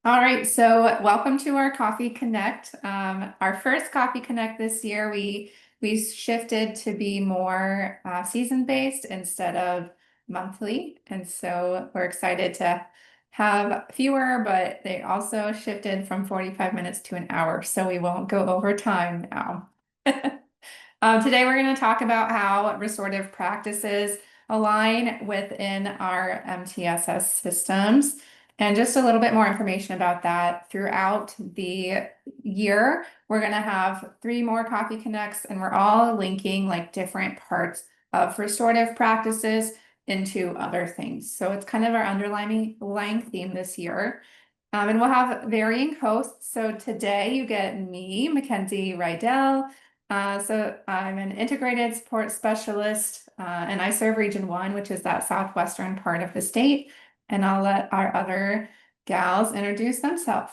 All right, so welcome to our Coffee Connect. Our first Coffee Connect this year, we shifted to be more season-based instead of monthly, and so we're excited to have fewer, but they also shifted from 45 minutes to an hour, so we won't go over time now. Today, we're going to talk about how restorative practices align within our MTSS systems and just a little bit more information about that. Throughout the year, we're going to have 3 more Coffee Connects, and we're all linking like different parts of restorative practices into other things. So it's kind of our underlying theme this year. And we'll have varying hosts. So today you get me, Mackenzie Rydell. So I'm an integrated support specialist, and I serve Region 1, which is that southwestern part of the state. And I'll let our other gals introduce themselves.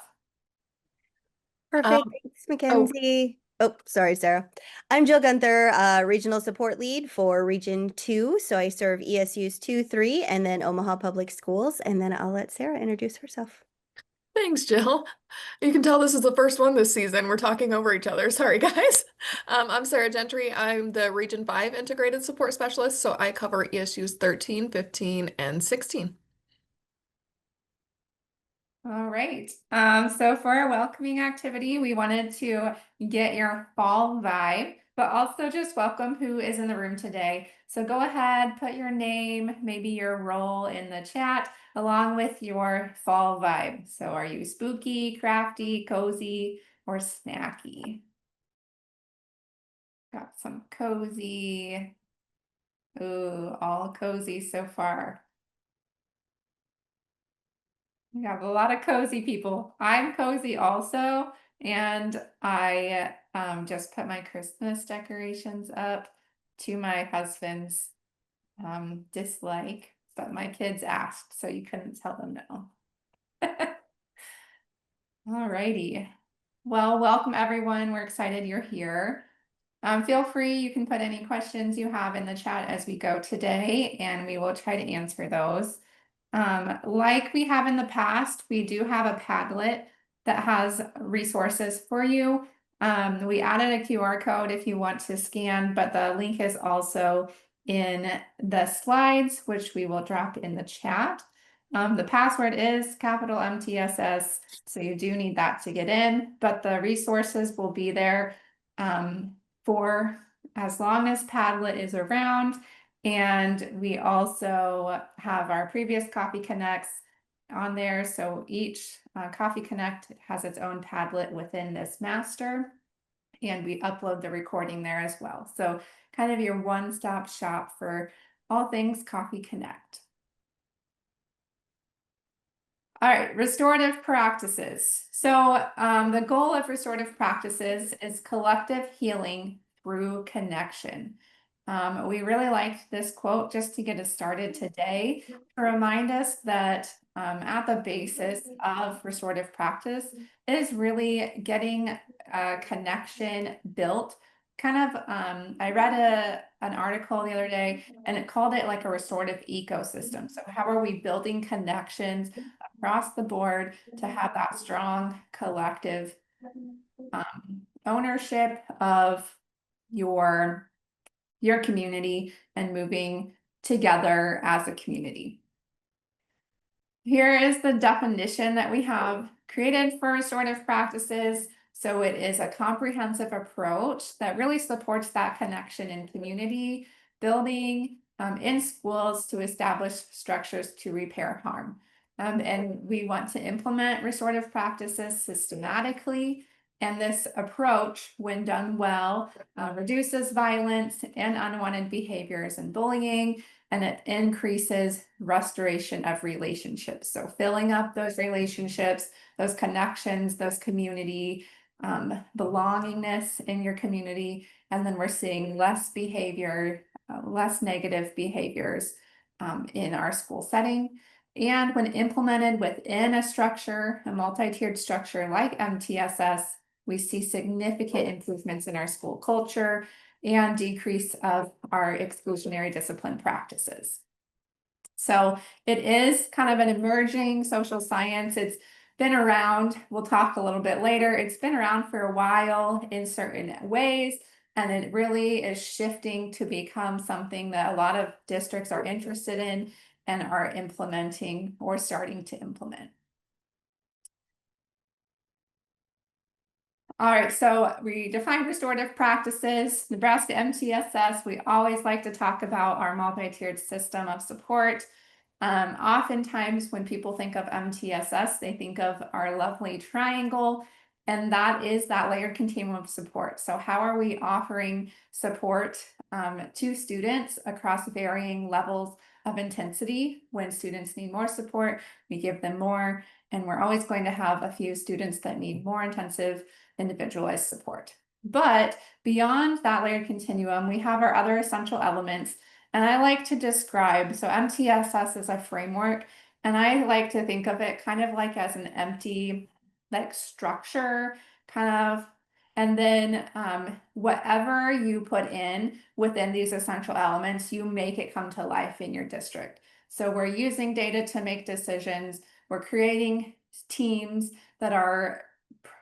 Perfect. Thanks, Oh, Mackenzie. Oh, sorry, Sarah. I'm Jill Gunther, Regional Support Lead for Region 2. So I serve ESUs 2, 3, and then Omaha Public Schools. And then I'll let Sarah introduce herself. thanks, Jill. You can tell this is the first one this season. We're talking over each other. Sorry, guys. I'm Sarah Gentry. I'm the Region 5 Integrated Support Specialist, so I cover ESUs 13, 15, and 16. All right. So for our welcoming activity, we wanted to get your fall vibe, but also just welcome who is in the room today. So go ahead, put your name, maybe your role in the chat, along with your fall vibe. So are you spooky, crafty, cozy, or snacky? Got some cozy. Ooh, all cozy so far. We have a lot of cozy people. I'm cozy also, and I just put my Christmas decorations up to my husband's dislike, but my kids asked, so you couldn't tell them no. All righty. Well, welcome everyone. We're excited you're here. Feel free, you can put any questions you have in the chat as we go today, and we will try to answer those. Like we have in the past, we do have a Padlet that has resources for you. We added a QR code if you want to scan, but the link is also in the slides, which we will drop in the chat. The password is capital MTSS, so you do need that to get in, but the resources will be there for as long as Padlet is around. And we also have our previous Coffee Connects on there. So each Coffee Connect has its own Padlet within this master. And we upload the recording there as well. So kind of your one-stop shop for all things Coffee Connect. All right, restorative practices. So the goal of restorative practices is collective healing through connection. We really liked this quote just to get us started today to remind us that at the basis of restorative practice is really getting a connection built. Kind of, I read an article the other day and it called it like a restorative ecosystem. So how are we building connections across the board to have that strong collective ownership of your community and moving together as a community. Here is the definition that we have created for restorative practices. So it is a comprehensive approach that really supports that connection in community building in schools to establish structures to repair harm. And we want to implement restorative practices systematically. And this approach, when done well, reduces violence and unwanted behaviors and bullying, and it increases restoration of relationships. So filling up those relationships, those connections, those community belongingness in your community, and then we're seeing less behavior, less negative behaviors in our school setting. And when implemented within a structure, a multi-tiered structure like MTSS, we see significant improvements in our school culture and decrease of our exclusionary discipline practices. So it is kind of an emerging social science. It's been around. We'll talk a little bit later. It's been around for a while in certain ways, and it really is shifting to become something that a lot of districts are interested in and are implementing or starting to implement. All right, so we define restorative practices. Nebraska NeMTSS, we always like to talk about our multi-tiered system of support. Oftentimes when people think of NeMTSS, they think of our lovely triangle, and that is that layered continuum of support. So how are we offering support to students across varying levels of intensity? When students need more support, we give them more, and we're always going to have a few students that need more intensive individualized support. But beyond that layered continuum, we have our other essential elements. And I like to describe, so NeMTSS is a framework, and I like to think of it kind of like as an empty, like structure, kind of, and then whatever you put in within these essential elements, you make it come to life in your district. So we're using data to make decisions. We're creating teams that are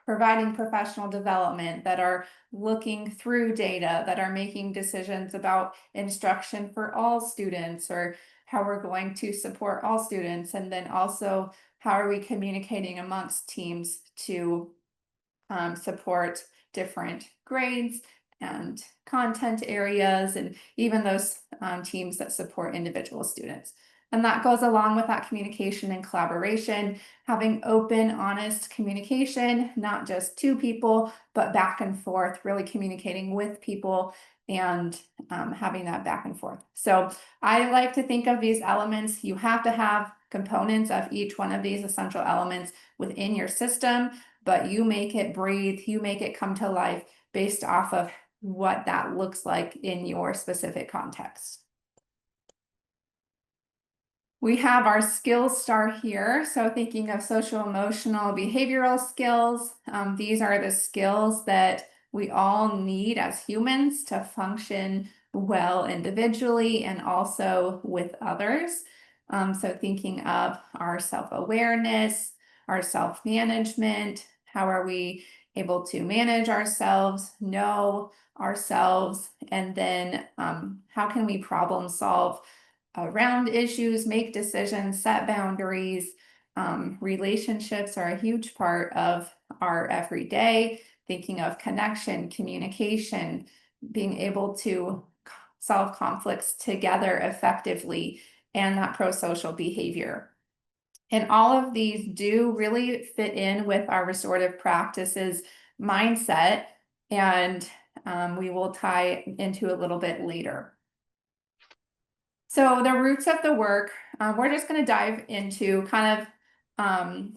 providing professional development, that are looking through data, that are making decisions about instruction for all students, or how we're going to support all students. And then also, how are we communicating amongst teams to support different grades and content areas, and even those teams that support individual students. And that goes along with that communication and collaboration, having open, honest communication, not just to people, but back and forth, really communicating with people and having that back and forth. So I like to think of these elements. You have to have components of each one of these essential elements within your system, but you make it breathe, you make it come to life based off of what that looks like in your specific context. We have our skills star here. So thinking of social, emotional, behavioral skills, these are the skills that we all need as humans to function well individually and also with others. So thinking of our self-awareness, our self-management, how are we able to manage ourselves, know ourselves, and then how can we problem solve around issues, make decisions, set boundaries. Relationships are a huge part of our everyday, thinking of connection, communication, being able to solve conflicts together effectively, and that pro-social behavior. And all of these do really fit in with our restorative practices mindset, and we will tie into a little bit later. So the roots of the work, we're just going to dive into kind of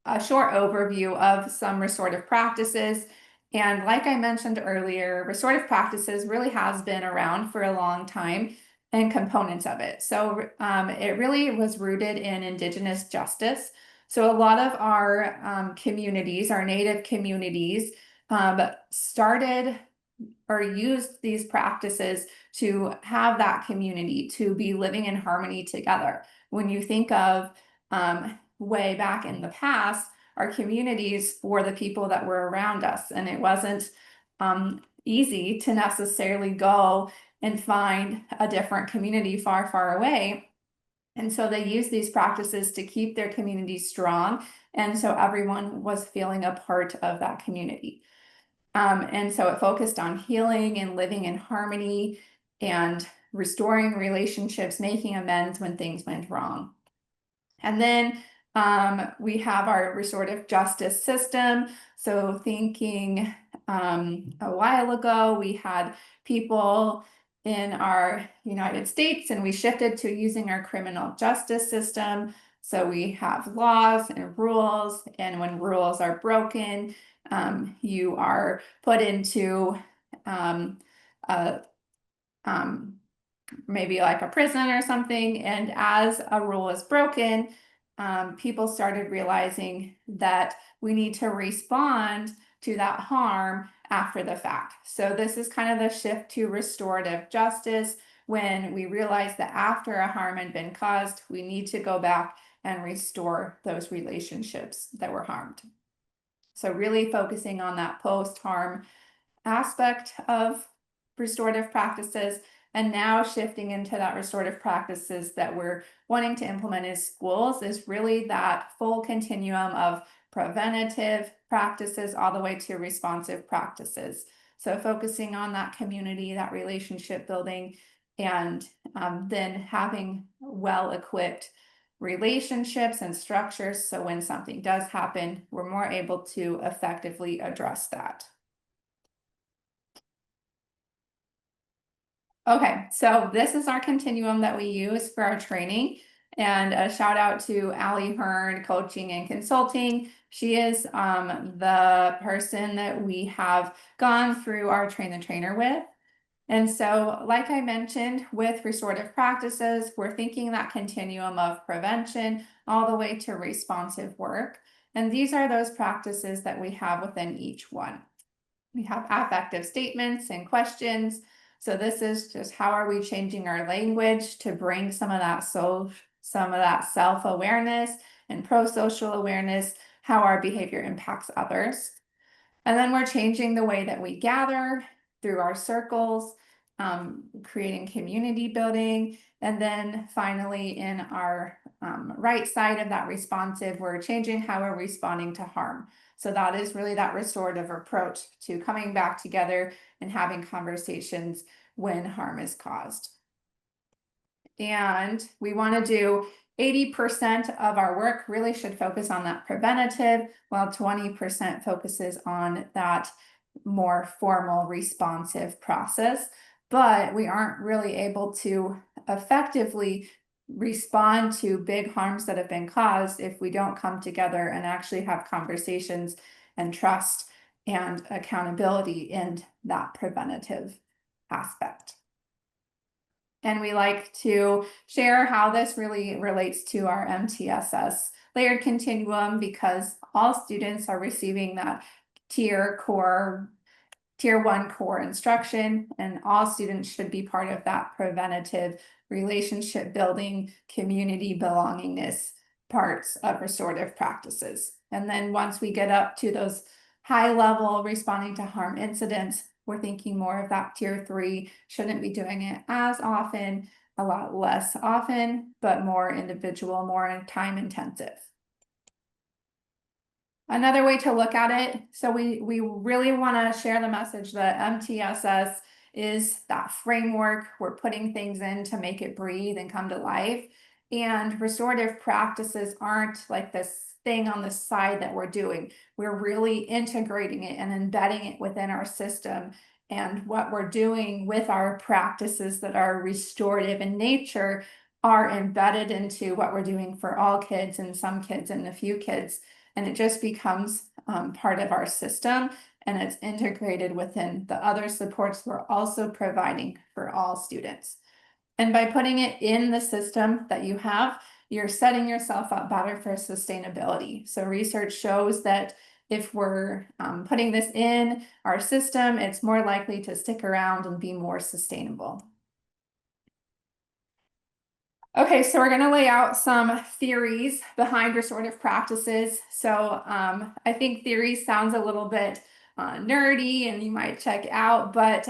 a short overview of some restorative practices. And like I mentioned earlier, restorative practices really has been around for a long time, and components of it. So it really was rooted in Indigenous justice. So a lot of our communities, our Native communities, started or used these practices to have that community, to be living in harmony together. When you think of way back in the past, our communities were the people that were around us, and it wasn't easy to necessarily go and find a different community far, far away. And so they used these practices to keep their community strong, and so everyone was feeling a part of that community. And so it focused on healing and living in harmony and restoring relationships, making amends when things went wrong. And then we have our restorative justice system. So thinking a while ago, we had people in our United States, and we shifted to using our criminal justice system. So we have laws and rules, and when rules are broken, you are put into maybe like a prison or something. And as a rule is broken, people started realizing that we need to respond to that harm after the fact. So this is kind of the shift to restorative justice, when we realize that after a harm had been caused, we need to go back and restore those relationships that were harmed. So really focusing on that post-harm aspect of restorative practices, and now shifting into that restorative practices that we're wanting to implement in schools is really that full continuum of preventative practices all the way to responsive practices. So focusing on that community, that relationship building, and then having well-equipped relationships and structures so when something does happen, we're more able to effectively address that. Okay, so this is our continuum that we use for our training. And a shout out to Allie Hearn, Coaching and Consulting. She is the person that we have gone through our Train the Trainer with. And so, like I mentioned, with restorative practices, we're thinking that continuum of prevention all the way to responsive work. And these are those practices that we have within each one. We have affective statements and questions. So this is just how are we changing our language to bring some of that self-awareness and pro-social awareness, how our behavior impacts others. And then we're changing the way that we gather through our circles, creating community building. And then finally, in our right side of that responsive, we're changing how we're responding to harm. So that is really that restorative approach to coming back together and having conversations when harm is caused. And we want to do 80% of our work really should focus on that preventative, while 20% focuses on that more formal responsive process. But we aren't really able to effectively respond to big harms that have been caused if we don't come together and actually have conversations and trust and accountability in that preventative aspect. And we like to share how this really relates to our NeMTSS layered continuum, because all students are receiving that tier 1 core instruction, and all students should be part of that preventative relationship building, community belongingness parts of restorative practices. And then once we get up to those high level responding to harm incidents, we're thinking more of that tier 3, shouldn't be doing it as often, a lot less often, but more individual, more time intensive. Another way to look at it, so we really want to share the message that NeMTSS is that framework. We're putting things in to make it breathe and come to life. And restorative practices aren't like this thing on the side that we're doing. We're really integrating it and embedding it within our system. And what we're doing with our practices that are restorative in nature are embedded into what we're doing for all kids and some kids and a few kids. And it just becomes part of our system, and it's integrated within the other supports we're also providing for all students. And by putting it in the system that you have, you're setting yourself up better for sustainability. So research shows that if we're putting this in our system, it's more likely to stick around and be more sustainable. Okay, so we're going to lay out some theories behind restorative practices. So I think theory sounds a little bit nerdy and you might check out, but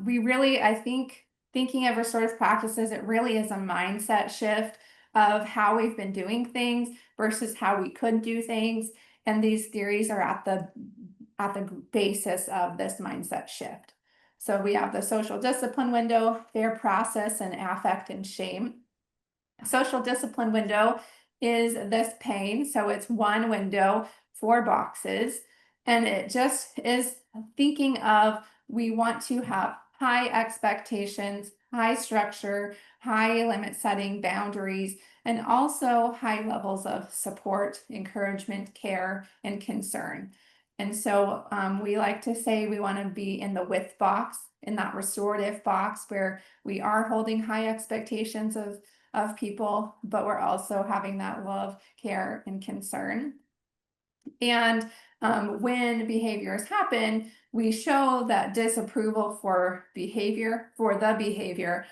we really, I think, thinking of restorative practices, it really is a mindset shift of how we've been doing things versus how we could do things. And these theories are at the basis of this mindset shift. So we have the social discipline window, fair process, and affect and shame. Social discipline window is this pane. So it's one window, 4 boxes. And it just is thinking of, we want to have high expectations, high structure, high limit setting, boundaries, and also high levels of support, encouragement, care, and concern. And so we like to say we want to be in the with box, in that restorative box where we are holding high expectations of people, but we're also having that love, care, and concern. And when behaviors happen, we show that disapproval for the behavior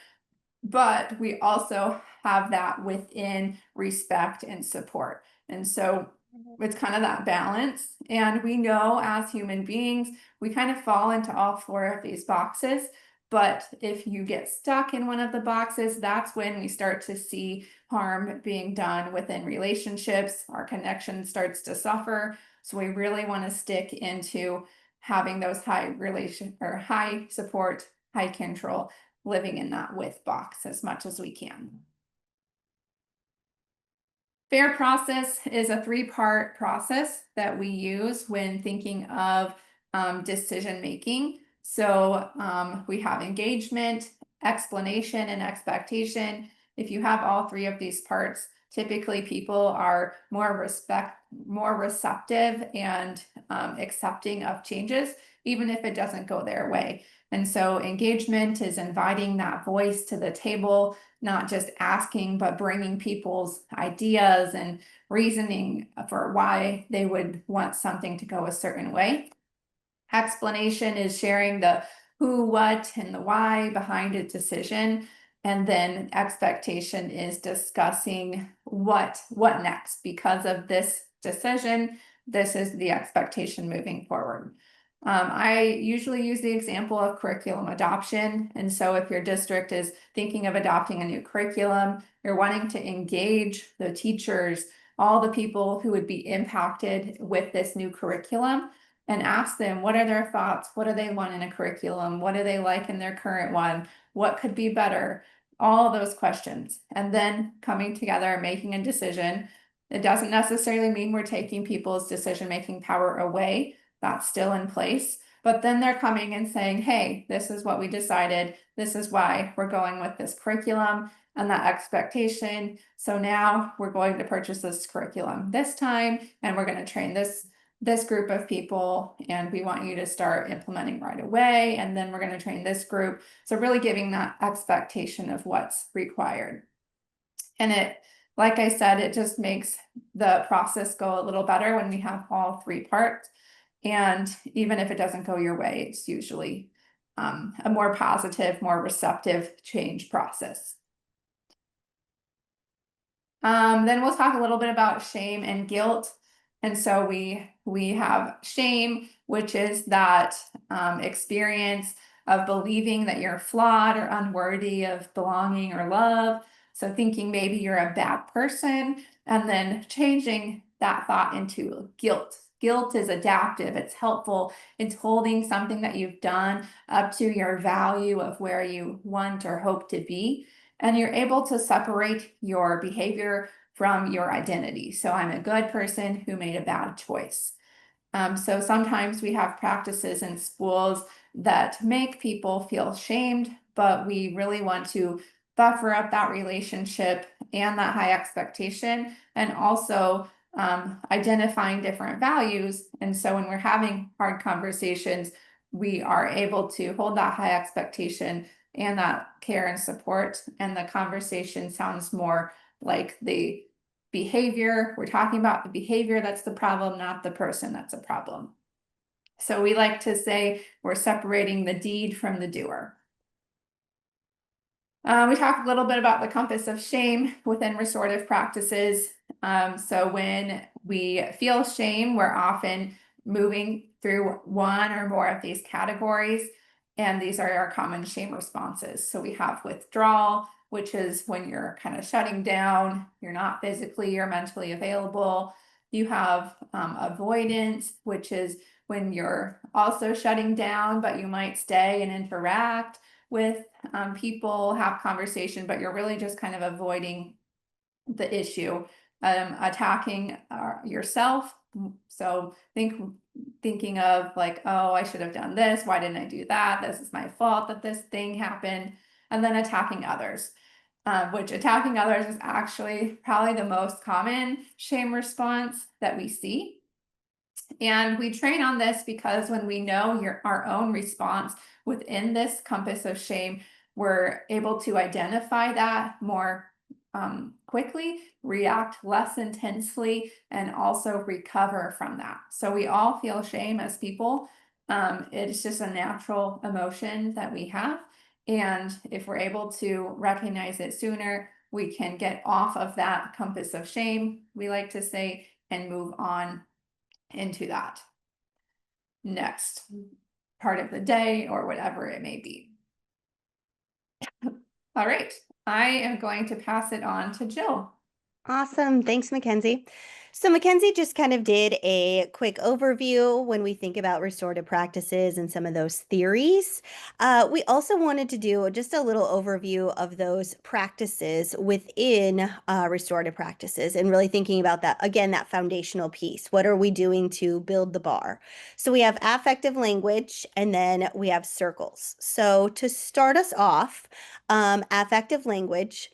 but we also have that within respect and support. And so it's kind of that balance. And we know as human beings, we kind of fall into all four of these boxes. But if you get stuck in one of the boxes, that's when we start to see harm being done within relationships. Our connection starts to suffer. So we really want to stick into having those high support, high control, living in that with box as much as we can. FAIR process is a 3-part process that we use when thinking of decision making. So we have engagement, explanation, and expectation. If you have all 3 of these parts, typically people are more receptive and accepting of changes, even if it doesn't go their way. And so engagement is inviting that voice to the table, not just asking, but bringing people's ideas and reasoning for why they would want something to go a certain way. Explanation is sharing the who, what, and the why behind a decision. And then expectation is discussing what next. Because of this decision, this is the expectation moving forward. I usually use the example of curriculum adoption. And so if your district is thinking of adopting a new curriculum, you're wanting to engage the teachers, all the people who would be impacted with this new curriculum, and ask them, what are their thoughts? What do they want in a curriculum? What do they like in their current one? What could be better? All of those questions. And then coming together and making a decision. It doesn't necessarily mean we're taking people's decision-making power away. That's still in place. But then they're coming and saying, hey, this is what we decided. This is why we're going with this curriculum and that expectation. So now we're going to purchase this curriculum this time, and we're going to train this group of people, and we want you to start implementing right away. And then we're going to train this group. So really giving that expectation of what's required. And it, like I said, it just makes the process go a little better when we have all 3 parts. And even if it doesn't go your way, it's usually a more positive, more receptive change process. Then we'll talk a little bit about shame and guilt. And so we have shame, which is that experience of believing that you're flawed or unworthy of belonging or love. So thinking maybe you're a bad person, and then changing that thought into guilt. Guilt is adaptive, it's helpful, it's holding something that you've done up to your value of where you want or hope to be. And you're able to separate your behavior from your identity. So I'm a good person who made a bad choice. So sometimes we have practices in schools that make people feel shamed, but we really want to buffer up that relationship and that high expectation, and also identifying different values. And so when we're having hard conversations, we are able to hold that high expectation and that care and support, and the conversation sounds more like the behavior. We're talking about the behavior that's the problem, not the person that's a problem. So we like to say we're separating the deed from the doer. We talked a little bit about the compass of shame within restorative practices. So when we feel shame, we're often moving through one or more of these categories. And these are our common shame responses. So we have withdrawal, which is when you're kind of shutting down, you're not physically or mentally available. You have avoidance, which is when you're also shutting down, but you might stay and interact with people, have conversation, but you're really just kind of avoiding the issue. Attacking yourself. So thinking of like, oh, I should have done this. Why didn't I do that? This is my fault that this thing happened. And then attacking others, which attacking others is actually probably the most common shame response that we see. And we train on this because when we know our own response within this compass of shame, we're able to identify that more quickly, react less intensely, and also recover from that. So we all feel shame as people. It's just a natural emotion that we have. And if we're able to recognize it sooner, we can get off of that compass of shame, we like to say, and move on into that next part of the day or whatever it may be. All right, I am going to pass it on to Jill. Awesome. Thanks, Mackenzie. So Mackenzie just kind of did a quick overview when we think about restorative practices and some of those theories. We also wanted to do just a little overview of those practices within restorative practices and really thinking about that, again, that foundational piece. What are we doing to build the bar? So we have affective language and then we have circles. So to start us off, affective language.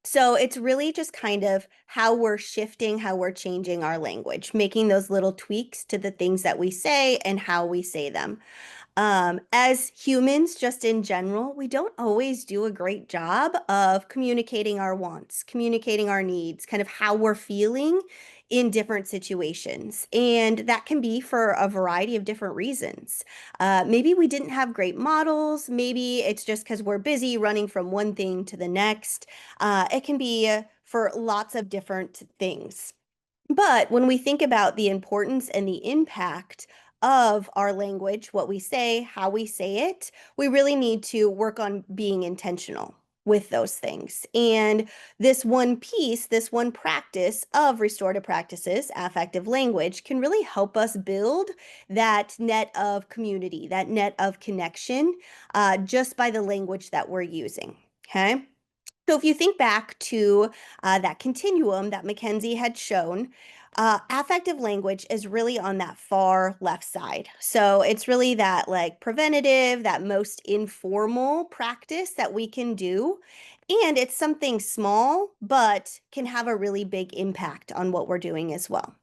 So it's really just kind of how we're shifting, how we're changing our language, making those little tweaks to the things that we say and how we say them. As humans, just in general, we don't always do a great job of communicating our wants, communicating our needs, kind of how we're feeling in different situations. And that can be for a variety of different reasons. Maybe we didn't have great models. Maybe it's just because we're busy running from one thing to the next. It can be for lots of different things. But when we think about the importance and the impact of our language, what we say, how we say it, we really need to work on being intentional with those things. And this one piece, this one practice of restorative practices, affective language, can really help us build that net of community, that net of connection, just by the language that we're using. Okay. So if you think back to that continuum that Mackenzie had shown, affective language is really on that far left side. So it's really that like preventative, that most informal practice that we can do. And it's something small, but can have a really big impact on what we're doing as well.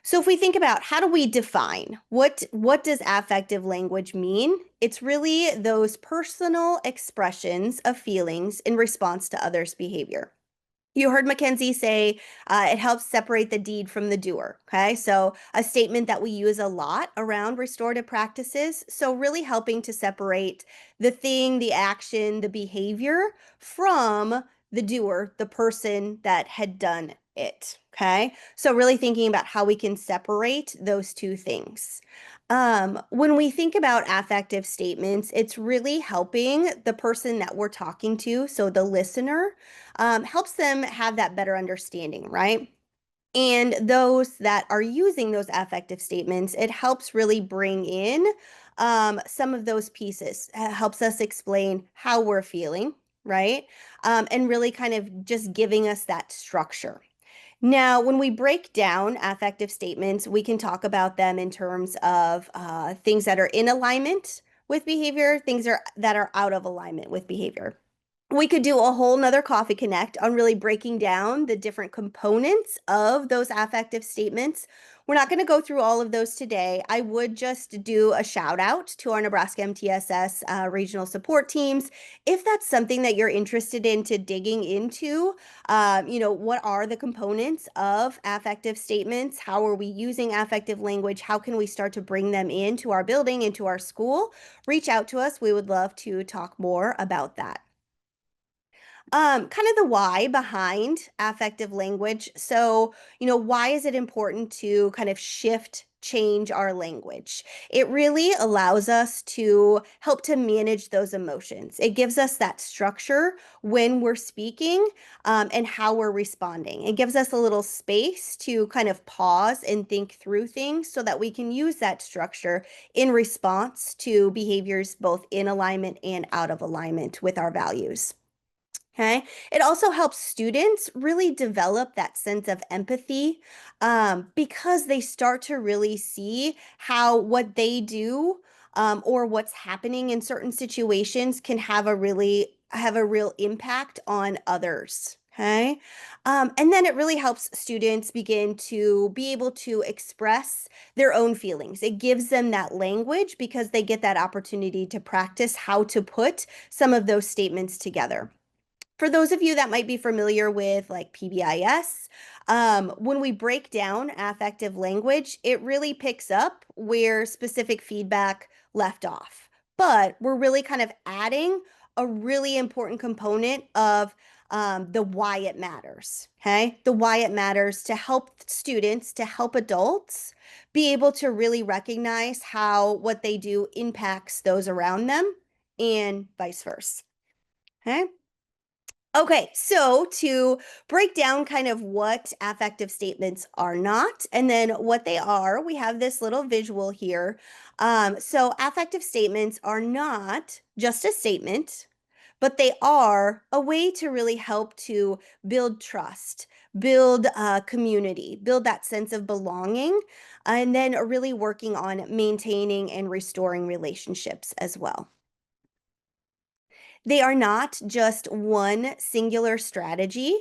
So if we think about how do we define what does affective language mean? It's really those personal expressions of feelings in response to others' behavior. You heard Mackenzie say it helps separate the deed from the doer. Okay, so a statement that we use a lot around restorative practices. So really helping to separate the thing, the action, the behavior from the doer, the person that had done it. Okay, so really thinking about how we can separate those two things. When we think about affective statements, it's really helping the person that we're talking to, so the listener, helps them have that better understanding, right? And those that are using those affective statements, it helps really bring in some of those pieces, helps us explain how we're feeling, right? And really kind of just giving us that structure. Now, when we break down affective statements, we can talk about them in terms of things that are in alignment with behavior, that are out of alignment with behavior. We could do a whole nother Coffee Connect on really breaking down the different components of those affective statements. We're not going to go through all of those today. I would just do a shout out to our Nebraska MTSS regional support teams. If that's something that you're interested into digging into, what are the components of affective statements? How are we using affective language? How can we start to bring them into our building, into our school? Reach out to us. We would love to talk more about that. Kind of the why behind affective language. So, why is it important to kind of change our language? It really allows us to help to manage those emotions. It gives us that structure when we're speaking, and how we're responding. It gives us a little space to kind of pause and think through things so that we can use that structure in response to behaviors both in alignment and out of alignment with our values. Okay. It also helps students really develop that sense of empathy, because they start to really see how what they do, or what's happening in certain situations can have a real impact on others. Okay. And then it really helps students begin to be able to express their own feelings. It gives them that language because they get that opportunity to practice how to put some of those statements together. For those of you that might be familiar with like PBIS, when we break down affective language, it really picks up where specific feedback left off. But we're really kind of adding a really important component of the why it matters. Okay, the why it matters to help students, to help adults be able to really recognize how what they do impacts those around them and vice versa. Okay. Okay, so to break down kind of what affective statements are not and then what they are, we have this little visual here. So affective statements are not just a statement, but they are a way to really help to build trust, build community, build that sense of belonging, and then really working on maintaining and restoring relationships as well. They are not just one singular strategy.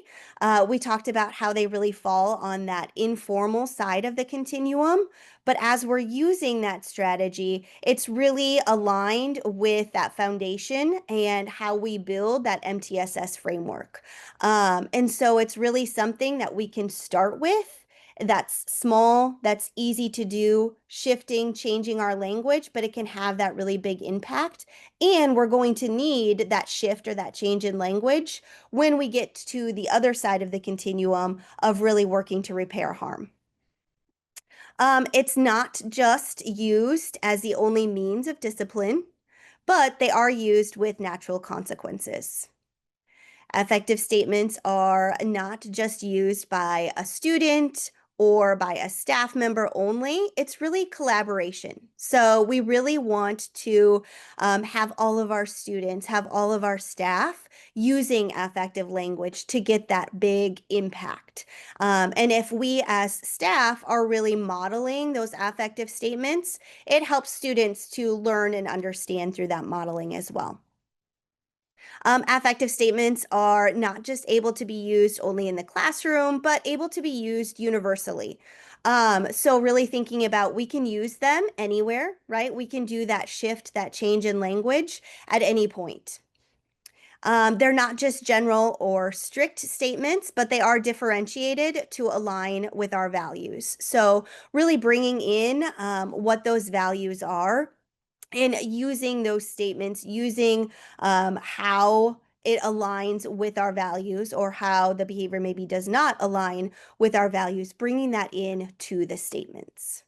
We talked about how they really fall on that informal side of the continuum. But as we're using that strategy, it's really aligned with that foundation and how we build that MTSS framework. And so it's really something that we can start with. That's small, that's easy to do, shifting, changing our language, but it can have that really big impact. And we're going to need that shift or that change in language when we get to the other side of the continuum of really working to repair harm. It's not just used as the only means of discipline, but they are used with natural consequences. Affective statements are not just used by a student or by a staff member only. It's really collaboration. So we really want to have all of our students, have all of our staff using affective language to get that big impact. And if we as staff are really modeling those affective statements, it helps students to learn and understand through that modeling as well. Affective statements are not just able to be used only in the classroom, but able to be used universally. So really thinking about we can use them anywhere, right? We can do that shift, that change in language at any point. They're not just general or strict statements, but they are differentiated to align with our values. So really bringing in what those values are and using those statements, using how it aligns with our values or how the behavior maybe does not align with our values, bringing that in to the statements.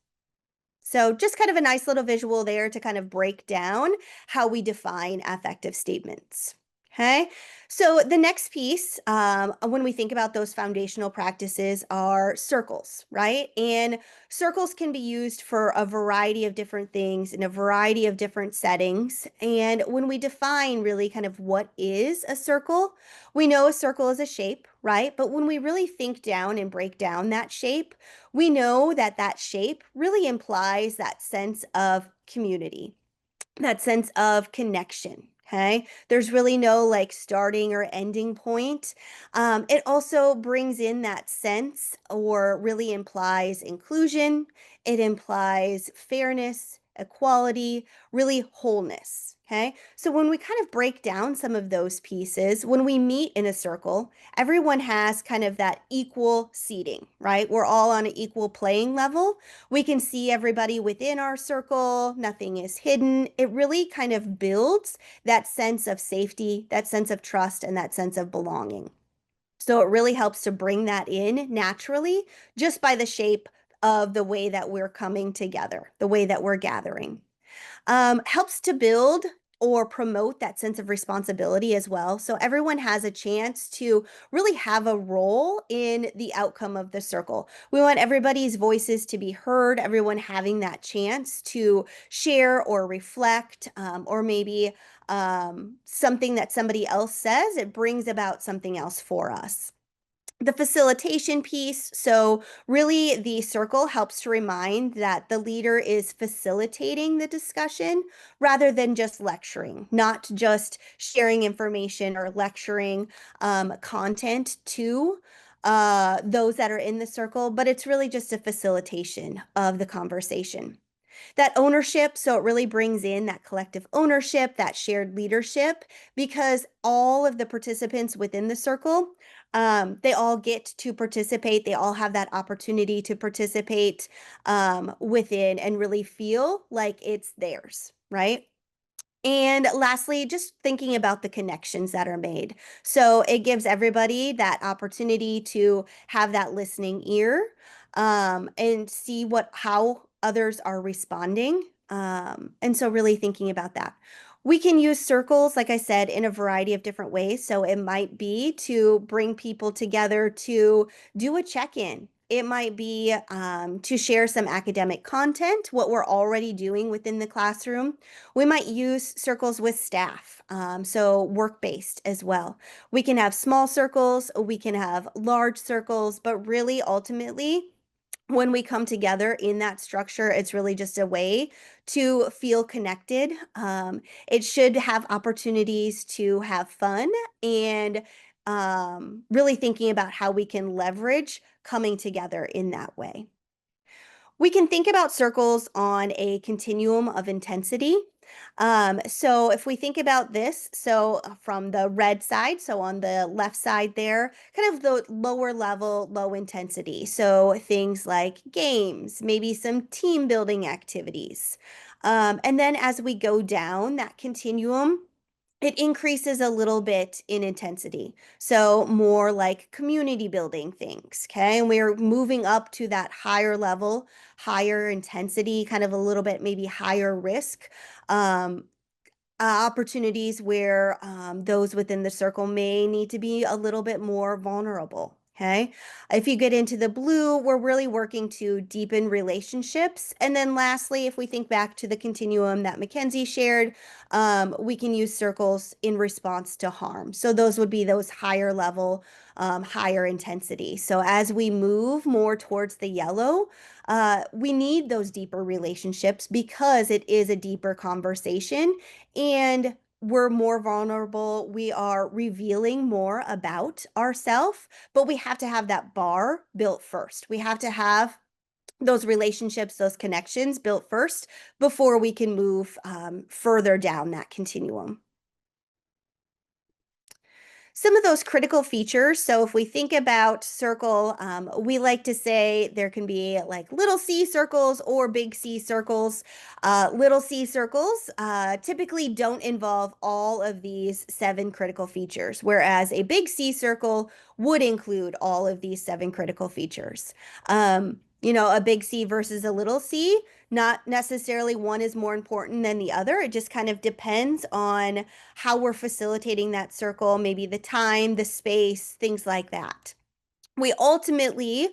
So just kind of a nice little visual there to kind of break down how we define affective statements. Okay, so the next piece, when we think about those foundational practices, are circles, right? And circles can be used for a variety of different things in a variety of different settings. And when we define really kind of what is a circle, we know a circle is a shape, right? But when we really think down and break down that shape, we know that that shape really implies that sense of community, that sense of connection. Okay. There's really no like starting or ending point. It also brings in that sense or really implies inclusion. It implies fairness, equality, really wholeness. Okay. So when we kind of break down some of those pieces, when we meet in a circle, everyone has kind of that equal seating, right? We're all on an equal playing level. We can see everybody within our circle. Nothing is hidden. It really kind of builds that sense of safety, that sense of trust, and that sense of belonging. So it really helps to bring that in naturally just by the shape of the way that we're coming together, the way that we're gathering. Helps to build or promote that sense of responsibility as well. So everyone has a chance to really have a role in the outcome of the circle. We want everybody's voices to be heard, everyone having that chance to share or reflect, or maybe something that somebody else says, it brings about something else for us. The facilitation piece, so really the circle helps to remind that the leader is facilitating the discussion rather than just lecturing, not just sharing information or lecturing content to those that are in the circle, but it's really just a facilitation of the conversation. That ownership, so it really brings in that collective ownership, that shared leadership, because all of the participants within the circle, they all get to participate. They all have that opportunity to participate within and really feel like it's theirs, right? And lastly, just thinking about the connections that are made. So it gives everybody that opportunity to have that listening ear, and see how others are responding. And so really thinking about that. We can use circles, like I said, in a variety of different ways. So it might be to bring people together to do a check-in. It might be to share some academic content, what we're already doing within the classroom. We might use circles with staff, so work-based as well. We can have small circles, we can have large circles, but really ultimately, when we come together in that structure, it's really just a way to feel connected. It should have opportunities to have fun and really thinking about how we can leverage coming together in that way. We can think about circles on a continuum of intensity. So if we think about this, so from the red side, so on the left side there, kind of the lower level, low intensity. So things like games, maybe some team building activities. And then as we go down that continuum, it increases a little bit in intensity. So more like community building things, okay? And we're moving up to that higher level, higher intensity, kind of a little bit maybe higher risk. Um, Opportunities where those within the circle may need to be a little bit more vulnerable. Okay. If you get into the blue, we're really working to deepen relationships. And then lastly, if we think back to the continuum that Mackenzie shared, we can use circles in response to harm. So those would be those higher level, higher intensity. So as we move more towards the yellow, we need those deeper relationships because it is a deeper conversation and we're more vulnerable. We are revealing more about ourselves, but we have to have that bar built first. We have to have those relationships, those connections built first before we can move further down that continuum. Some of those critical features. So if we think about circle, we like to say there can be like little C circles or big C circles. Little C circles typically don't involve all of these 7 critical features, whereas a big C circle would include all of these 7 critical features. A big C versus a little c, not necessarily one is more important than the other. It just kind of depends on how we're facilitating that circle, maybe the time, the space, things like that. We ultimately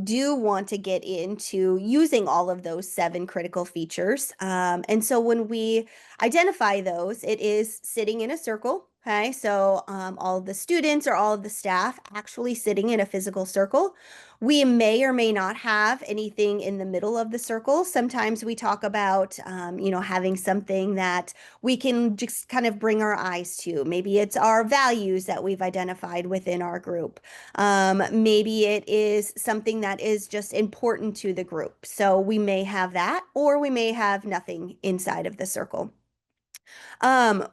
do want to get into using all of those 7 critical features. And so when we identify those, it is sitting in a circle. Okay, so all of the students or all of the staff actually sitting in a physical circle. We may or may not have anything in the middle of the circle. Sometimes we talk about, having something that we can just kind of bring our eyes to. Maybe it's our values that we've identified within our group. Maybe it is something that is just important to the group. So we may have that, or we may have nothing inside of the circle.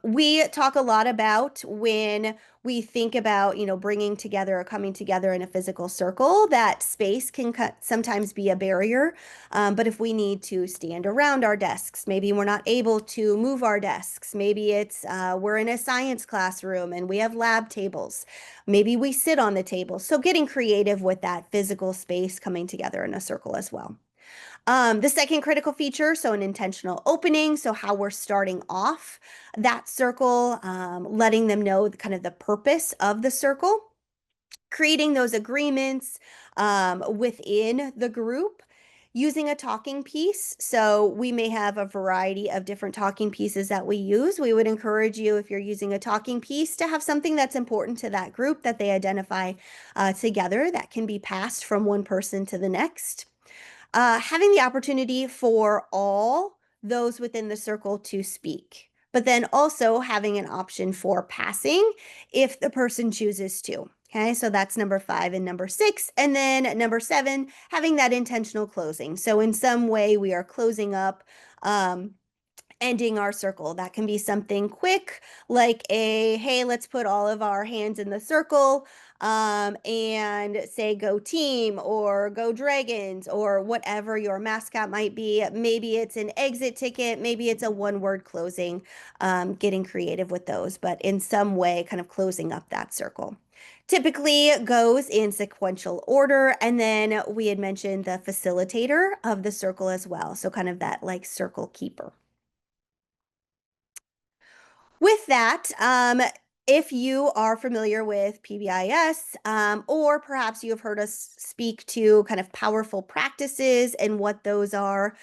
We talk a lot about when we think about, bringing together or coming together in a physical circle, that space can sometimes be a barrier. But if we need to stand around our desks, maybe we're not able to move our desks. Maybe it's we're in a science classroom and we have lab tables. Maybe we sit on the table. So getting creative with that physical space coming together in a circle as well. The second critical feature, so an intentional opening, so how we're starting off that circle, letting them know kind of the purpose of the circle, creating those agreements within the group, using a talking piece. So we may have a variety of different talking pieces that we use. We would encourage you, if you're using a talking piece, to have something that's important to that group that they identify together that can be passed from one person to the next. Having the opportunity for all those within the circle to speak, but then also having an option for passing if the person chooses to. Okay, so that's number 5 and number 6. And then number 7, having that intentional closing. So in some way we are closing up ending our circle. That can be something quick, like a, hey, let's put all of our hands in the circle, and say go team or go dragons or whatever your mascot might be. Maybe it's an exit ticket, maybe it's a one-word closing, getting creative with those, but in some way kind of closing up that circle. Typically goes in sequential order, and then we had mentioned the facilitator of the circle as well, so kind of that like circle keeper. With that, if you are familiar with PBIS, or perhaps you have heard us speak to kind of powerful practices and what those are,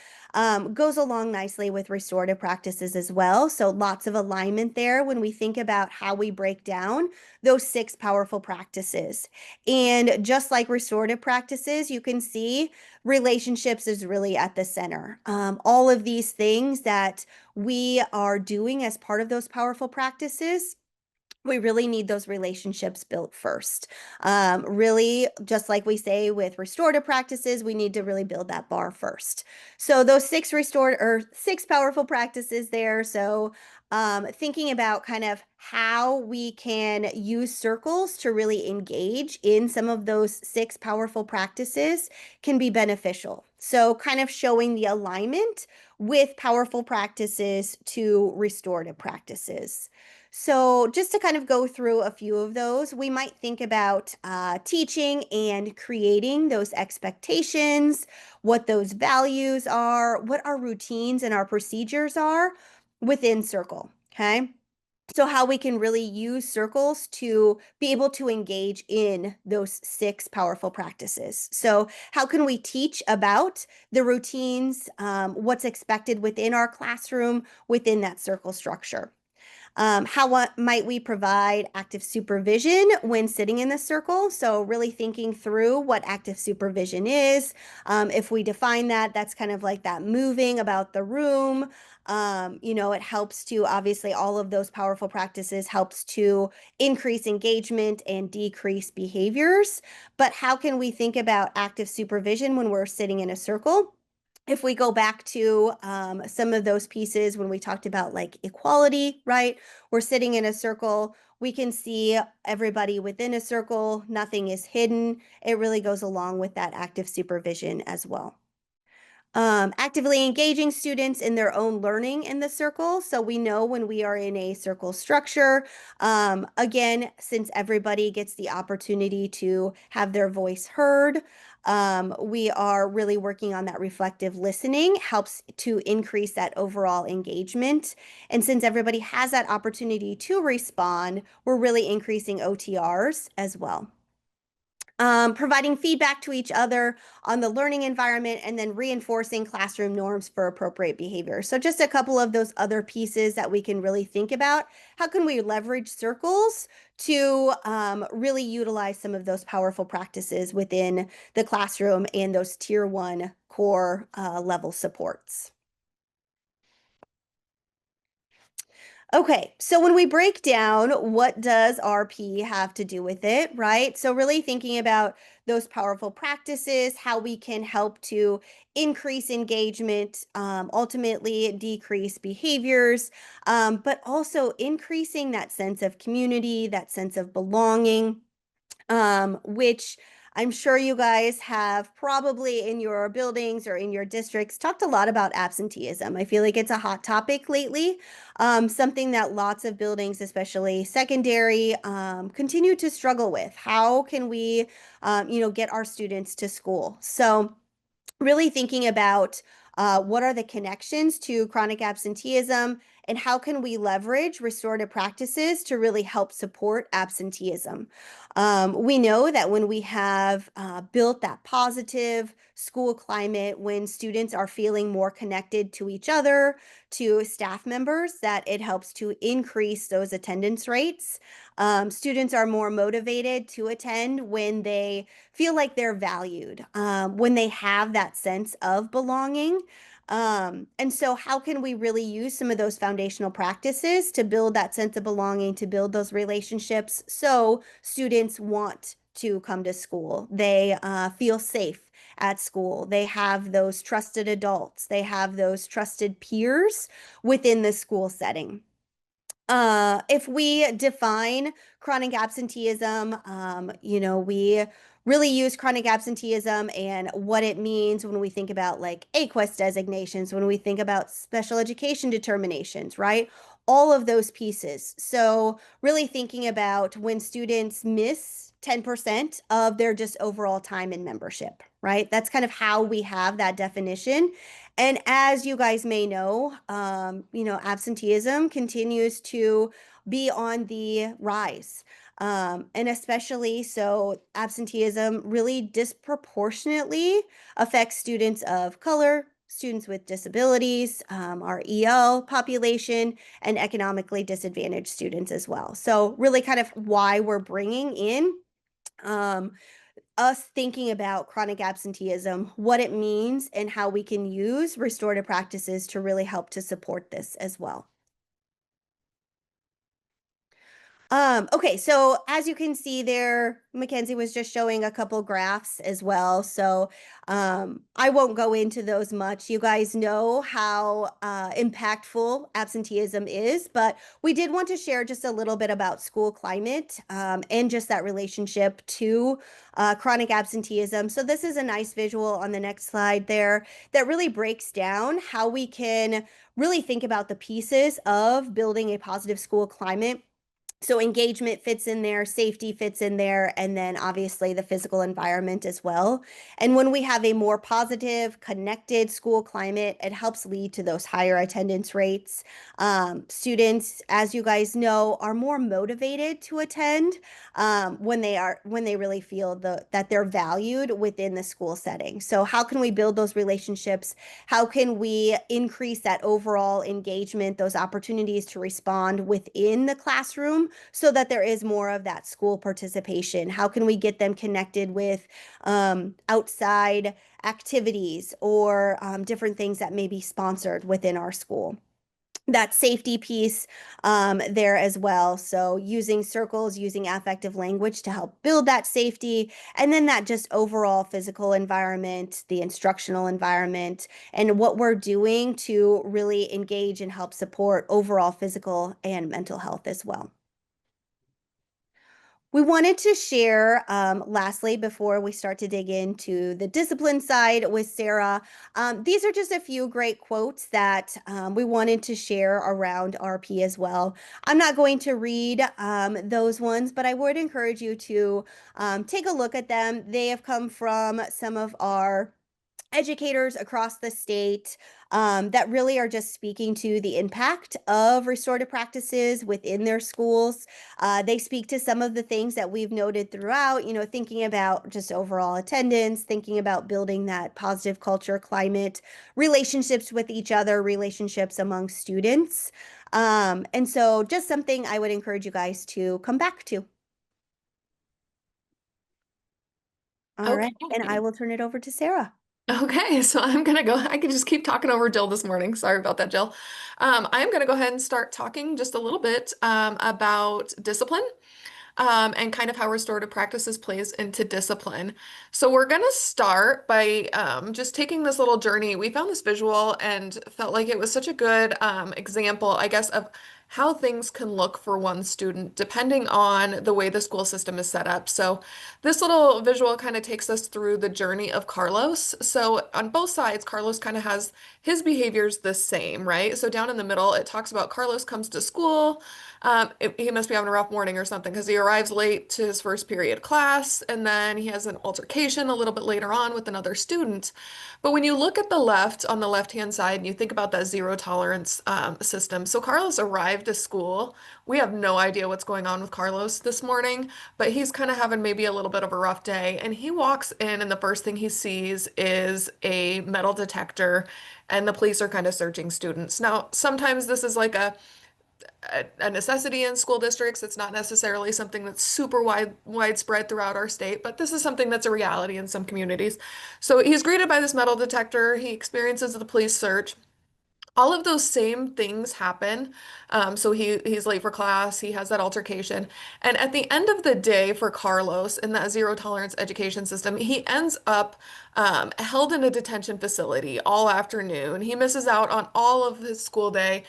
goes along nicely with restorative practices as well. So lots of alignment there when we think about how we break down those 6 powerful practices. And just like restorative practices, you can see relationships is really at the center. All of these things that we are doing as part of those powerful practices, we really need those relationships built first. Really, just like we say with restorative practices, we need to really build that bar first. So those 6 powerful practices there. So thinking about kind of how we can use circles to really engage in some of those 6 powerful practices can be beneficial. So kind of showing the alignment with powerful practices to restorative practices. So just to kind of go through a few of those, we might think about teaching and creating those expectations, what those values are, what our routines and our procedures are within Circle, okay? So how we can really use circles to be able to engage in those 6 powerful practices. So how can we teach about the routines, what's expected within our classroom, within that circle structure? How might we provide active supervision when sitting in the circle? So really thinking through what active supervision is. If we define that, that's kind of like that moving about the room. It helps to, obviously, all of those powerful practices helps to increase engagement and decrease behaviors. But how can we think about active supervision when we're sitting in a circle? If we go back to some of those pieces when we talked about like equality, right? We're sitting in a circle. We can see everybody within a circle. Nothing is hidden. It really goes along with that active supervision as well. Actively engaging students in their own learning in the circle. So we know when we are in a circle structure, again, since everybody gets the opportunity to have their voice heard, we are really working on that reflective listening, helps to increase that overall engagement. And since everybody has that opportunity to respond, we're really increasing OTRs as well. Providing feedback to each other on the learning environment, and then reinforcing classroom norms for appropriate behavior. So just a couple of those other pieces that we can really think about. How can we leverage circles to really utilize some of those powerful practices within the classroom and those tier 1 core level supports? Okay, so when we break down what does RP have to do with it, right? So really thinking about those powerful practices, how we can help to increase engagement, ultimately decrease behaviors, but also increasing that sense of community, that sense of belonging, which I'm sure you guys have probably in your buildings or in your districts talked a lot about absenteeism. I feel like it's a hot topic lately, something that lots of buildings, especially secondary, continue to struggle with. How can we, get our students to school? So really thinking about what are the connections to chronic absenteeism, and how can we leverage restorative practices to really help support absenteeism. We know that when we have built that positive school climate, when students are feeling more connected to each other, to staff members, that it helps to increase those attendance rates. Students are more motivated to attend when they feel like they're valued, when they have that sense of belonging. And so how can we really use some of those foundational practices to build that sense of belonging, to build those relationships so students want to come to school. They feel safe at school. They have those trusted adults. They have those trusted peers within the school setting. If we define chronic absenteeism, we really use chronic absenteeism and what it means when we think about like AQUES designations, when we think about special education determinations, right? All of those pieces. So really thinking about when students miss 10% of their just overall time in membership, right? That's kind of how we have that definition. And as you guys may know, absenteeism continues to be on the rise. And especially so, absenteeism really disproportionately affects students of color, students with disabilities, our EL population, and economically disadvantaged students as well. So, really, kind of why we're bringing in um, us thinking about chronic absenteeism, what it means, and how we can use restorative practices to really help to support this as well. Okay, so as you can see there, Mackenzie was just showing a couple graphs as well. So I won't go into those much. You guys know how impactful absenteeism is, but we did want to share just a little bit about school climate and just that relationship to chronic absenteeism. So this is a nice visual on the next slide there that really breaks down how we can really think about the pieces of building a positive school climate. So engagement fits in there, safety fits in there, and then obviously the physical environment as well. And when we have a more positive, connected school climate, it helps lead to those higher attendance rates. Students, as you guys know, are more motivated to attend when they really feel that they're valued within the school setting. So how can we build those relationships? How can we increase that overall engagement, those opportunities to respond within the classroom so that there is more of that school participation? How can we get them connected with outside activities or different things that may be sponsored within our school? That safety piece there as well. So using circles, using affective language to help build that safety, and then that just overall physical environment, the instructional environment, and what we're doing to really engage and help support overall physical and mental health as well. We wanted to share, lastly, before we start to dig into the discipline side with Sarah, these are just a few great quotes that we wanted to share around RP as well. I'm not going to read those ones, but I would encourage you to take a look at them. They have come from some of our educators across the state that really are just speaking to the impact of restorative practices within their schools. They speak to some of the things that we've noted throughout, thinking about just overall attendance, thinking about building that positive culture, climate, relationships with each other, relationships among students. And so just something I would encourage you guys to come back to. All right, and I Okay. will turn it over to Sarah. Okay, so I'm gonna go. I could just keep talking over Jill this morning. Sorry about that, Jill. I'm gonna go ahead and start talking just a little bit about discipline and kind of how restorative practices plays into discipline. So we're going to start by just taking this little journey. We found this visual and felt like it was such a good example, I guess, of how things can look for one student depending on the way the school system is set up. So this little visual kind of takes us through the journey of Carlos. So on both sides, Carlos kind of has his behaviors the same, right? So down in the middle, it talks about Carlos comes to school. He must be having a rough morning or something because he arrives late to his first period class, and then he has an altercation a little bit later on with another student. But when you look at the left, on the left-hand side, and you think about that zero tolerance system. So Carlos arrived to school. We have no idea what's going on with Carlos this morning, but he's kind of having maybe a little bit of a rough day. And he walks in, and the first thing he sees is a metal detector, and the police are kind of searching students. Now, sometimes this is like a necessity in school districts. It's not necessarily something that's super widespread throughout our state, but this is something that's a reality in some communities. So he's greeted by this metal detector. He experiences the police search. all of those same things happen. So he's late for class, he has that altercation. And at the end of the day for Carlos in that zero tolerance education system, he ends up held in a detention facility all afternoon. He misses out on all of his school day.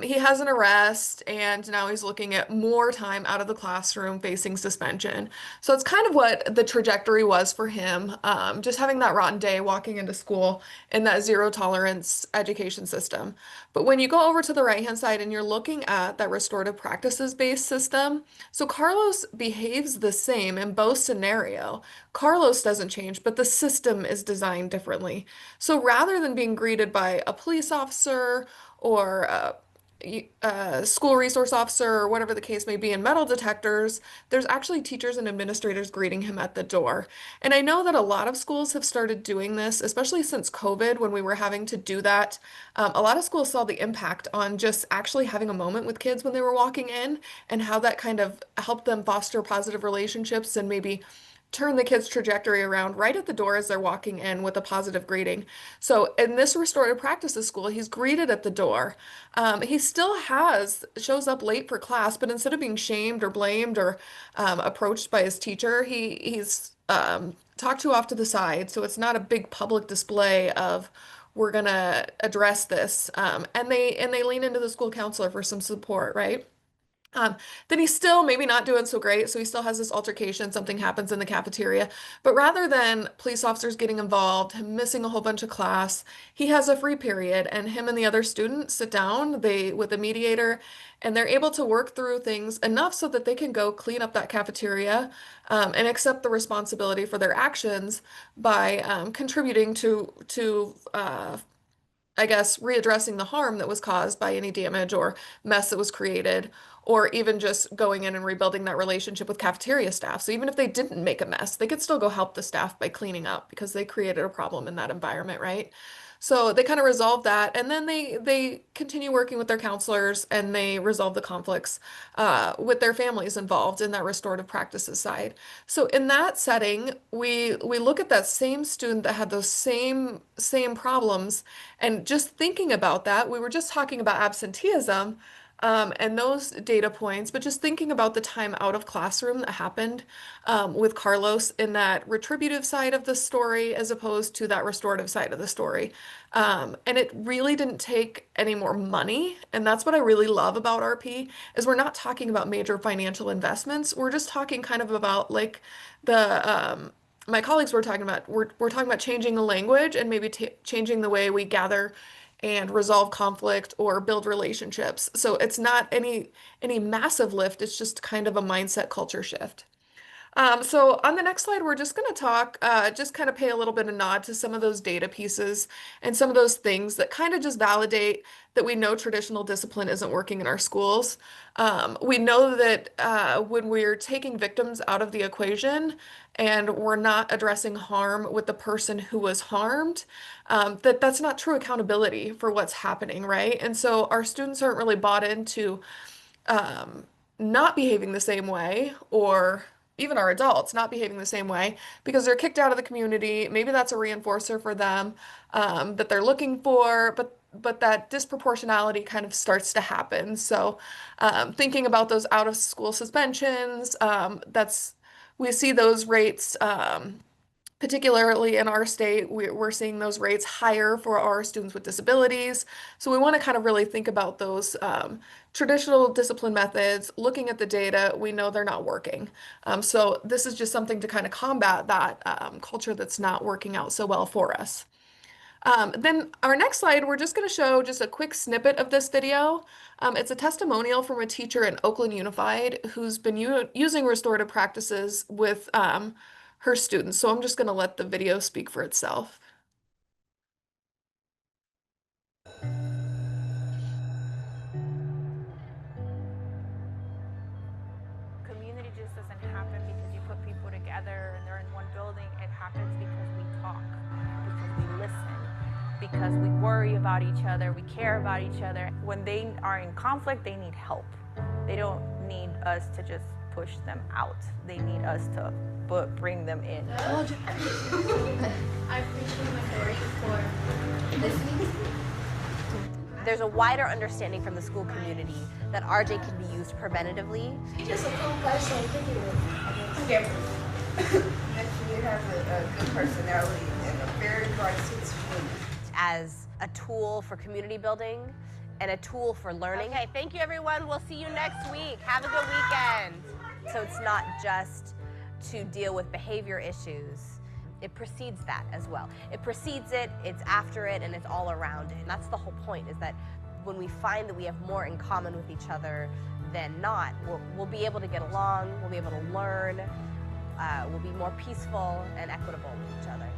He has an arrest, and now he's looking at more time out of the classroom facing suspension. So it's kind of what the trajectory was for him, just having that rotten day walking into school in that zero tolerance education system. But when you go over to the right-hand side and you're looking at that restorative practices based system, so Carlos behaves the same in both scenario. Carlos doesn't change, but the system is designed differently. So rather than being greeted by a police officer or a school resource officer or whatever the case may be in metal detectors, there's actually teachers and administrators greeting him at the door. And I know that a lot of schools have started doing this, especially since COVID, when we were having to do that. A lot of schools saw the impact on just actually having a moment with kids when they were walking in and how that kind of helped them foster positive relationships and maybe turn the kids' trajectory around right at the door as they're walking in with a positive greeting. So in this restorative practices school, he's greeted at the door. He still shows up late for class, but instead of being shamed or blamed or approached by his teacher, he's talked to off to the side. So it's not a big public display of we're gonna address this. And they lean into the school counselor for some support, right? Um, then he's still maybe not doing so great, so he still has this altercation, something happens in the cafeteria. But rather than police officers getting involved, him missing a whole bunch of class, he has a free period, and him and the other students sit down, with a mediator, and they're able to work through things enough so that they can go clean up that cafeteria, and accept the responsibility for their actions by contributing to I guess, readdressing the harm that was caused by any damage or mess that was created, or even just going in and rebuilding that relationship with cafeteria staff. So even if they didn't make a mess, they could still go help the staff by cleaning up because they created a problem in that environment, right? So they kind of resolve that, and then they continue working with their counselors and they resolve the conflicts with their families involved in that restorative practices side. So in that setting, we look at that same student that had those same problems, and just thinking about that, we were just talking about absenteeism. And those data points, but just thinking about the time out of classroom that happened with Carlos in that retributive side of the story as opposed to that restorative side of the story. And it really didn't take any more money. And that's what I really love about RP is we're not talking about major financial investments. We're just talking kind of about like my colleagues were talking about, we're talking about changing the language and maybe changing the way we gather and resolve conflict or build relationships. So it's not any massive lift, it's just kind of a mindset culture shift. So on the next slide, we're just going to talk, just kind of pay a little bit of nod to some of those data pieces and some of those things that kind of just validate that we know traditional discipline isn't working in our schools. We know that when we're taking victims out of the equation and we're not addressing harm with the person who was harmed, that's not true accountability for what's happening, right? And so our students aren't really bought into not behaving the same way, or even our adults not behaving the same way because they're kicked out of the community. Maybe that's a reinforcer for them that they're looking for, but that disproportionality kind of starts to happen. So thinking about those out of school suspensions, we see those rates. Particularly in our state, we're seeing those rates higher for our students with disabilities. So we want to kind of really think about those traditional discipline methods, looking at the data, we know they're not working. So this is just something to kind of combat that culture that's not working out so well for us. Then our next slide, we're just going to show just a quick snippet of this video. It's a testimonial from a teacher in Oakland Unified who's been using restorative practices with her students. So I'm just going to let the video speak for itself. Community just doesn't happen because you put people together and they're in one building. It happens because we talk, because we listen, because we worry about each other, we care about each other. When they are in conflict, they need help. They don't need us to just push them out. They need us to bring them in. I appreciate my story for listening. there's a wider understanding from the school community that RJ can be used preventatively. Just a cool person to kick it with. Yeah. He has a good personality and a very bright sense of humor. As a tool for community building and a tool for learning. Okay, thank you everyone. We'll see you next week. Have a good weekend. So it's not just to deal with behavior issues. It precedes that as well. It precedes it, it's after it, and it's all around it. And that's the whole point, is that when we find that we have more in common with each other than not, we'll be able to get along, we'll be able to learn, we'll be more peaceful and equitable with each other.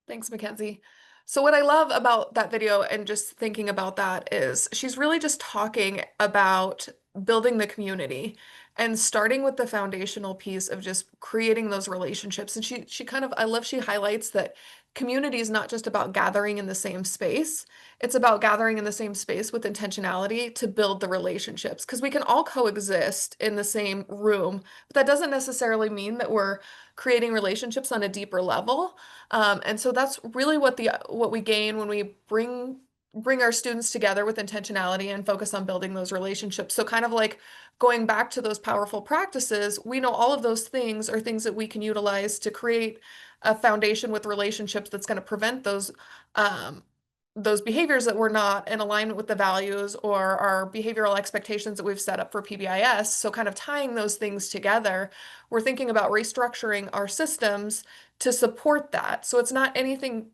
Thanks, Mackenzie. So what I love about that video and just thinking about that is she's really just talking about building the community and starting with the foundational piece of just creating those relationships. And she kind of, I love she highlights that community is not just about gathering in the same space. It's about gathering in the same space with intentionality to build the relationships, because we can all coexist in the same room, but that doesn't necessarily mean that we're creating relationships on a deeper level. And so that's really what we gain when we bring our students together with intentionality and focus on building those relationships. So kind of like going back to those powerful practices, we know all of those things are things that we can utilize to create a foundation with relationships that's going to prevent those behaviors that were not in alignment with the values or our behavioral expectations that we've set up for PBIS. So kind of tying those things together, we're thinking about restructuring our systems to support that. So it's not anything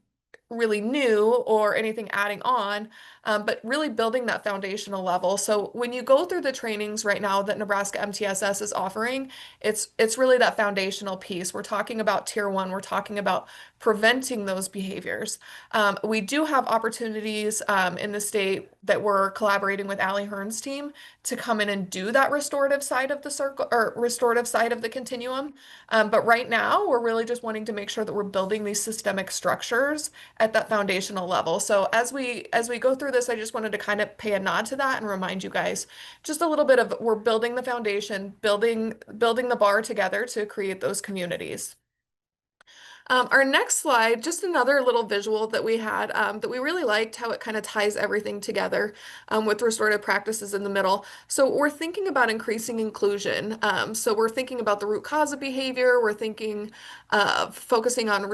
really new or anything adding on, but really building that foundational level. So when you go through the trainings right now that Nebraska MTSS is offering, it's really that foundational piece. We're talking about tier 1, we're talking about preventing those behaviors. We do have opportunities in the state that we're collaborating with Allie Hearn's team to come in and do that restorative side of the circle, or restorative side of the continuum. But right now, we're really just wanting to make sure that we're building these systemic structures at that foundational level. So as we go through this, I just wanted to kind of pay a nod to that and remind you guys just a little bit of, we're building the foundation, building the bar together to create those communities. Our next slide, just another little visual that we had that we really liked, how it kind of ties everything together with restorative practices in the middle. So we're thinking about increasing inclusion. So we're thinking about the root cause of behavior. We're thinking of focusing on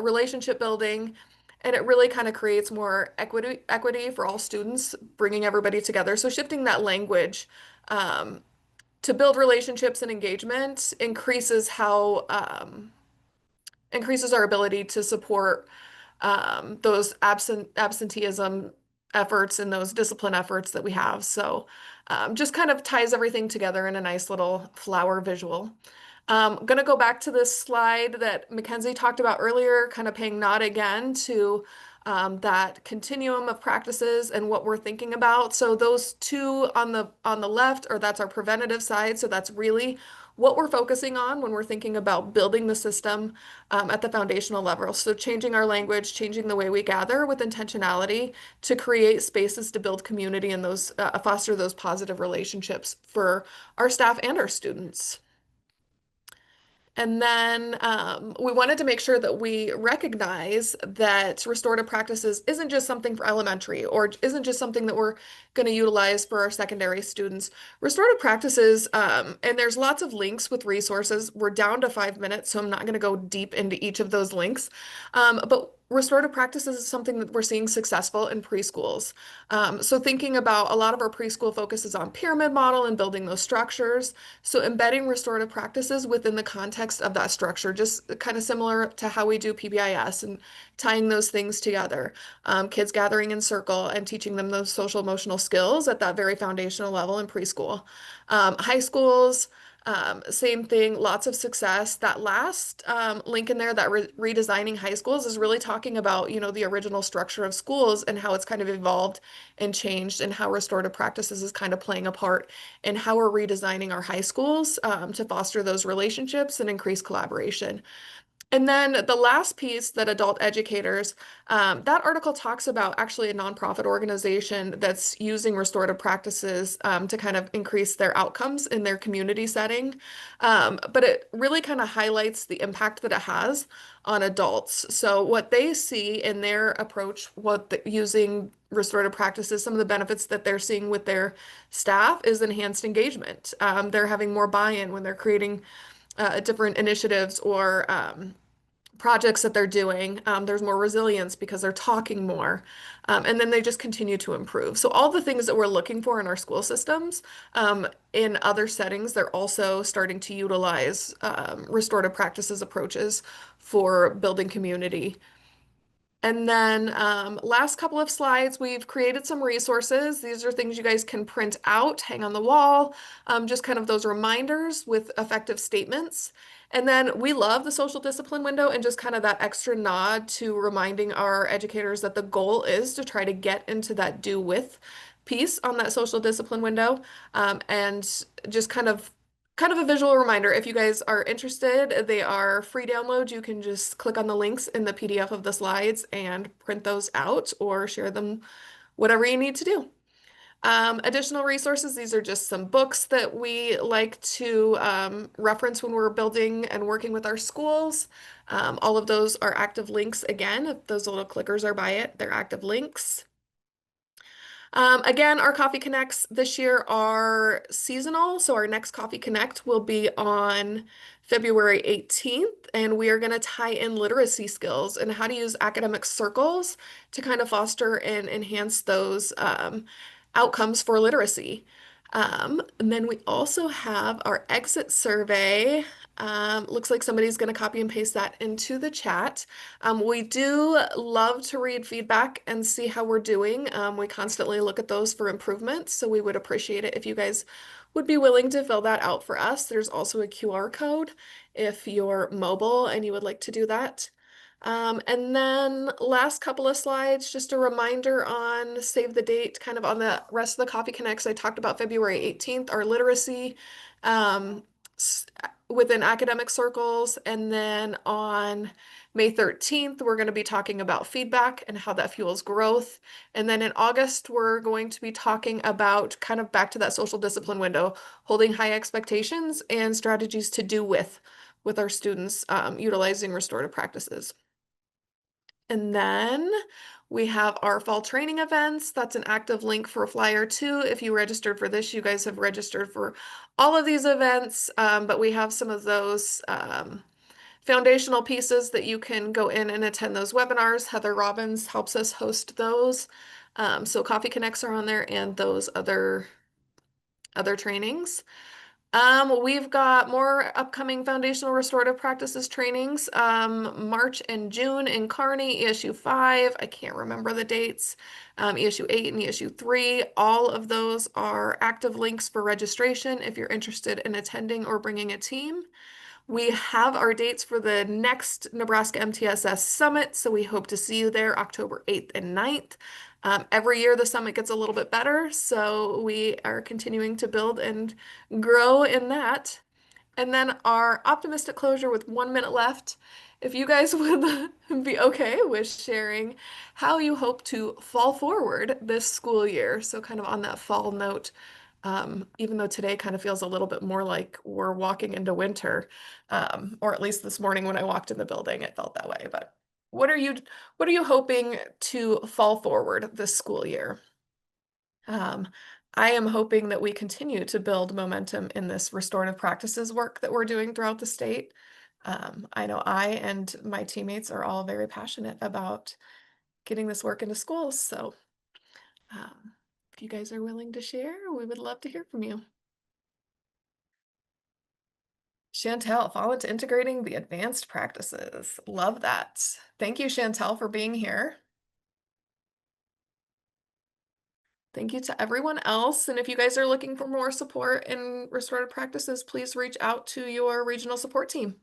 relationship building. And it really kind of creates more equity for all students, bringing everybody together. So shifting that language to build relationships and engagement increases our ability to support those absenteeism efforts and those discipline efforts that we have. So just kind of ties everything together in a nice little flower visual. I'm going to go back to this slide that Mackenzie talked about earlier, kind of paying nod again to that continuum of practices and what we're thinking about. So those two on the left, or that's our preventative side. So that's really what we're focusing on when we're thinking about building the system at the foundational level. So changing our language, changing the way we gather with intentionality to create spaces to build community and those foster those positive relationships for our staff and our students. And then we wanted to make sure that we recognize that restorative practices isn't just something for elementary, or isn't just something that we're going to utilize for our secondary students. Restorative practices, and there's lots of links with resources. We're down to 5 minutes, so I'm not going to go deep into each of those links. But restorative practices is something that we're seeing successful in preschools. So thinking about a lot of our preschool focuses on pyramid model and building those structures. So embedding restorative practices within the context of that structure, just kind of similar to how we do PBIS and tying those things together. Kids gathering in circle and teaching them those social emotional skills at that very foundational level in preschool. High schools, same thing, lots of success. That last link in there, that redesigning high schools, is really talking about, the original structure of schools and how it's kind of evolved and changed, and how restorative practices is kind of playing a part in how we're redesigning our high schools to foster those relationships and increase collaboration. And then the last piece that adult educators, that article talks about actually a nonprofit organization that's using restorative practices to kind of increase their outcomes in their community setting. But it really kind of highlights the impact that it has on adults. So what they see in their approach, using restorative practices, some of the benefits that they're seeing with their staff is enhanced engagement. They're having more buy-in when they're creating different initiatives or projects that they're doing. There's more resilience because they're talking more. And then they just continue to improve. So all the things that we're looking for in our school systems, in other settings, they're also starting to utilize restorative practices approaches for building community. And then last couple of slides, we've created some resources. These are things you guys can print out, hang on the wall, just kind of those reminders with effective statements. And then we love the social discipline window and just kind of that extra nod to reminding our educators that the goal is to try to get into that do with piece on that social discipline window. And just kind of a visual reminder, if you guys are interested, they are free download. You can just click on the links in the PDF of the slides and print those out or share them, whatever you need to do. Additional resources, these are just some books that we like to reference when we're building and working with our schools. All of those are active links. Again, if those little clickers are by it, they're active links. Again, our Coffee Connects this year are seasonal. So our next Coffee Connect will be on February 18th, and we are going to tie in literacy skills and how to use academic circles to kind of foster and enhance those outcomes for literacy. And then we also have our exit survey. Looks like somebody's going to copy and paste that into the chat. We do love to read feedback and see how we're doing. We constantly look at those for improvement, so we would appreciate it if you guys would be willing to fill that out for us. There's also a QR code if you're mobile and you would like to do that. And then last couple of slides, just a reminder on save the date, kind of on the rest of the Coffee Connects. I talked about February 18th, our literacy within academic circles. And then on May 13th, we're going to be talking about feedback and how that fuels growth. And then in August, we're going to be talking about kind of back to that social discipline window, holding high expectations and strategies to do with our students utilizing restorative practices. And then we have our fall training events. That's an active link for a flyer too. If you registered for this, you guys have registered for all of these events, but we have some of those foundational pieces that you can go in and attend those webinars. Heather Robbins helps us host those. So Coffee Connects are on there and those other trainings. We've got more upcoming foundational restorative practices trainings, March and June in Kearney, ESU 5, I can't remember the dates, ESU 8 and ESU 3, all of those are active links for registration if you're interested in attending or bringing a team. We have our dates for the next Nebraska MTSS Summit, so we hope to see you there October 8th and 9th. Every year the summit gets a little bit better, so we are continuing to build and grow in that. And then our optimistic closure with 1 minute left. If you guys would be okay with sharing how you hope to fall forward this school year. So kind of on that fall note, even though today kind of feels a little bit more like we're walking into winter, or at least this morning when I walked in the building, it felt that way. But what are you hoping to fall forward this school year? I am hoping that we continue to build momentum in this restorative practices work that we're doing throughout the state. I know I and my teammates are all very passionate about getting this work into schools. So if you guys are willing to share, we would love to hear from you. Chantel, fall into integrating the advanced practices. Love that. Thank you, Chantel, for being here. Thank you to everyone else. And if you guys are looking for more support in restorative practices, please reach out to your regional support team.